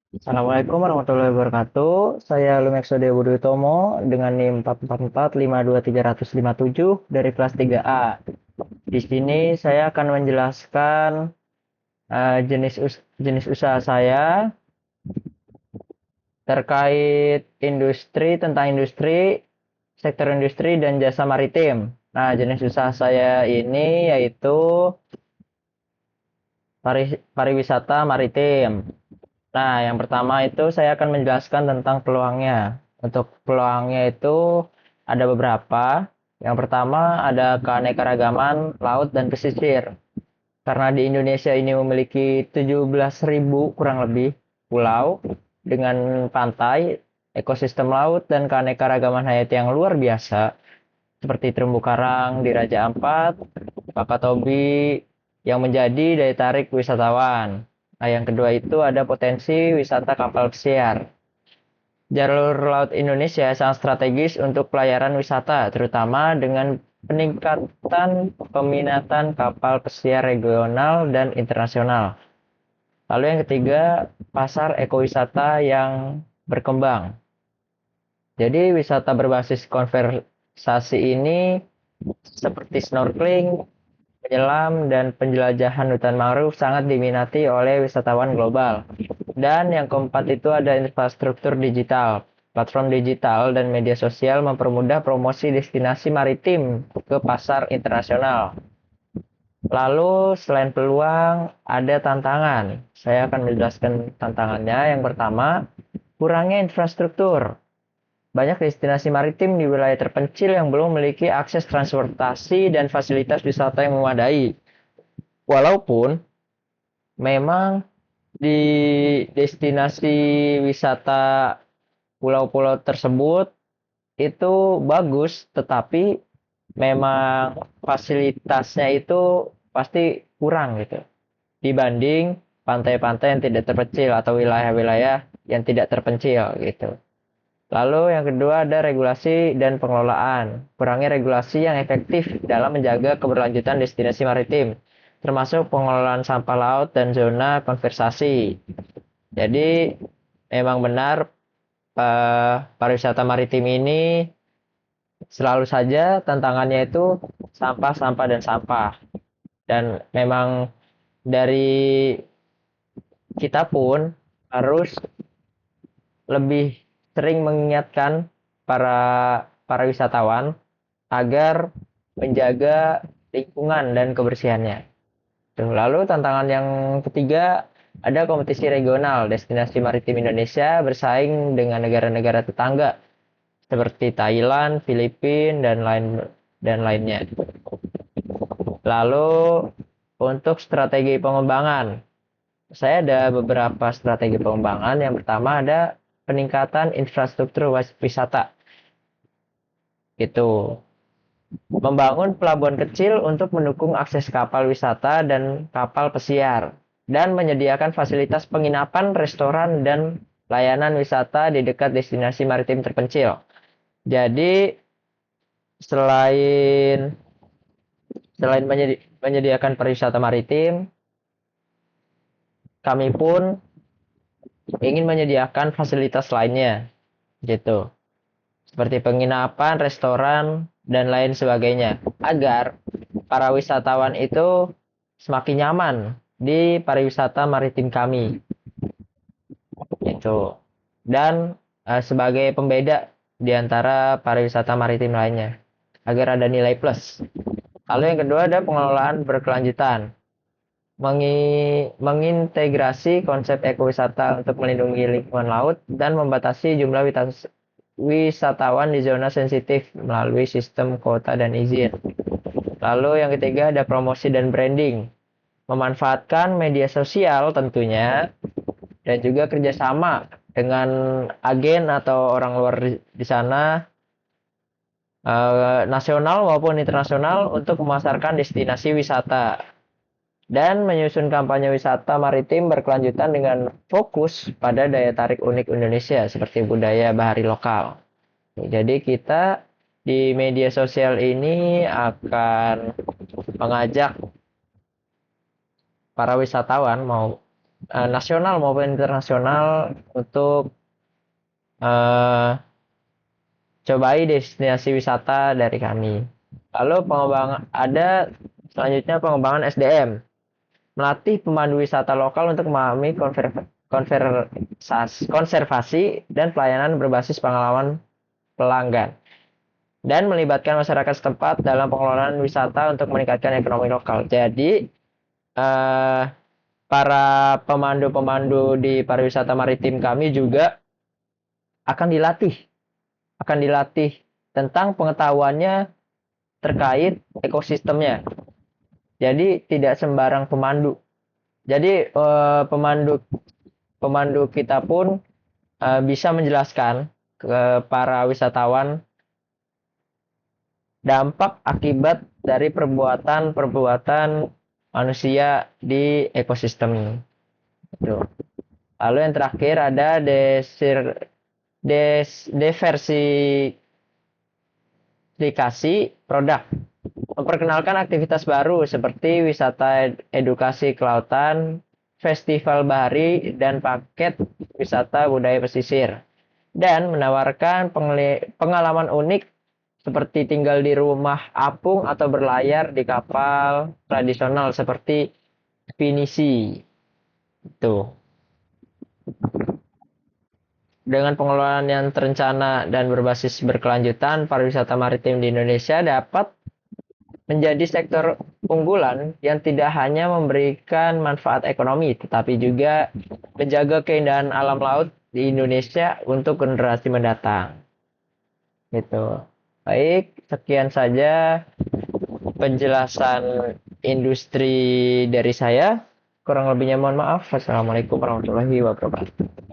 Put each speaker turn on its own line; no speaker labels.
Assalamualaikum warahmatullahi wabarakatuh. Saya Lumekso Dewa Budi Utomo dengan NIM 444-52357 dari kelas 3A. Di sini saya akan menjelaskan jenis usaha saya terkait industri, sektor industri dan jasa maritim. Nah, jenis usaha saya ini yaitu pariwisata maritim. Nah, yang pertama itu saya akan menjelaskan tentang peluangnya. Untuk peluangnya itu ada beberapa. Yang pertama ada keanekaragaman laut dan pesisir. Karena di Indonesia ini memiliki 17.000 kurang lebih pulau dengan pantai, ekosistem laut dan keanekaragaman hayati yang luar biasa seperti terumbu karang di Raja Ampat, Wakatobi yang menjadi daya tarik wisatawan. Nah, yang kedua itu ada potensi wisata kapal pesiar. Jalur laut Indonesia sangat strategis untuk pelayaran wisata, terutama dengan peningkatan peminatan kapal pesiar regional dan internasional. Lalu yang ketiga, pasar ekowisata yang berkembang. Jadi wisata berbasis konversasi ini seperti snorkeling, menyelam, dan penjelajahan hutan mangrove sangat diminati oleh wisatawan global. Dan yang keempat itu ada infrastruktur digital. Platform digital dan media sosial mempermudah promosi destinasi maritim ke pasar internasional. Lalu selain peluang, ada tantangan. Saya akan menjelaskan tantangannya. Yang pertama, kurangnya infrastruktur. Banyak destinasi maritim di wilayah terpencil yang belum memiliki akses transportasi dan fasilitas wisata yang memadai. Walaupun memang di destinasi wisata pulau-pulau tersebut itu bagus, tetapi memang fasilitasnya itu pasti kurang gitu dibanding pantai-pantai yang tidak terpencil atau wilayah-wilayah yang tidak terpencil gitu. Lalu yang kedua ada regulasi dan pengelolaan. Kurangnya regulasi yang efektif dalam menjaga keberlanjutan destinasi maritim, termasuk pengelolaan sampah laut dan zona konservasi. Jadi memang benar pariwisata maritim ini selalu saja tantangannya itu sampah, sampah, dan sampah. Dan memang dari kita pun harus lebih sering mengingatkan para para wisatawan agar menjaga lingkungan dan kebersihannya. Lalu tantangan yang ketiga ada kompetisi regional. Destinasi maritim Indonesia bersaing dengan negara-negara tetangga seperti Thailand, Filipina dan lainnya. Lalu untuk strategi pengembangan, saya ada beberapa strategi pengembangan. Yang pertama ada peningkatan infrastruktur wisata. Itu membangun pelabuhan kecil untuk mendukung akses kapal wisata dan kapal pesiar dan menyediakan fasilitas penginapan, restoran dan layanan wisata di dekat destinasi maritim terpencil. Jadi selain selain menyediakan pariwisata maritim, kami pun ingin menyediakan fasilitas lainnya gitu. Seperti penginapan, restoran, dan lain sebagainya, agar para wisatawan itu semakin nyaman di pariwisata maritim kami. Gitu. Dan sebagai pembeda di antara pariwisata maritim lainnya, agar ada nilai plus. Lalu yang kedua ada pengelolaan berkelanjutan. Mengintegrasi konsep ekowisata untuk melindungi lingkungan laut dan membatasi jumlah wisatawan di zona sensitif melalui sistem kuota dan izin. Lalu yang ketiga ada promosi dan branding. Memanfaatkan media sosial tentunya dan juga kerjasama dengan agen atau orang luar di sana nasional maupun internasional untuk memasarkan destinasi wisata dan menyusun kampanye wisata maritim berkelanjutan dengan fokus pada daya tarik unik Indonesia seperti budaya bahari lokal. Jadi kita di media sosial ini akan mengajak para wisatawan nasional maupun internasional untuk eh, cobai destinasi wisata dari kami. Lalu pengembangan ada selanjutnya pengembangan SDM, melatih pemandu wisata lokal untuk memahami konservasi dan pelayanan berbasis pengalaman pelanggan dan melibatkan masyarakat setempat dalam pengelolaan wisata untuk meningkatkan ekonomi lokal. Jadi eh, para pemandu-pemandu di pariwisata maritim kami juga akan dilatih, tentang pengetahuannya terkait ekosistemnya. Jadi tidak sembarang pemandu. Jadi pemandu pemandu kita pun bisa menjelaskan ke para wisatawan dampak akibat dari perbuatan-perbuatan manusia di ekosistem. Itu. Lalu yang terakhir ada diversifikasi produk. Memperkenalkan aktivitas baru seperti wisata edukasi kelautan, festival bahari, dan paket wisata budaya pesisir. Dan menawarkan pengalaman unik seperti tinggal di rumah apung atau berlayar di kapal tradisional seperti pinisi. Itu. Dengan pengelolaan yang terencana dan berbasis berkelanjutan, pariwisata maritim di Indonesia dapat menjadi sektor unggulan yang tidak hanya memberikan manfaat ekonomi, tetapi juga menjaga keindahan alam laut di Indonesia untuk generasi mendatang. Gitu. Baik, sekian saja penjelasan industri dari saya. Kurang lebihnya mohon maaf. Wassalamualaikum warahmatullahi wabarakatuh.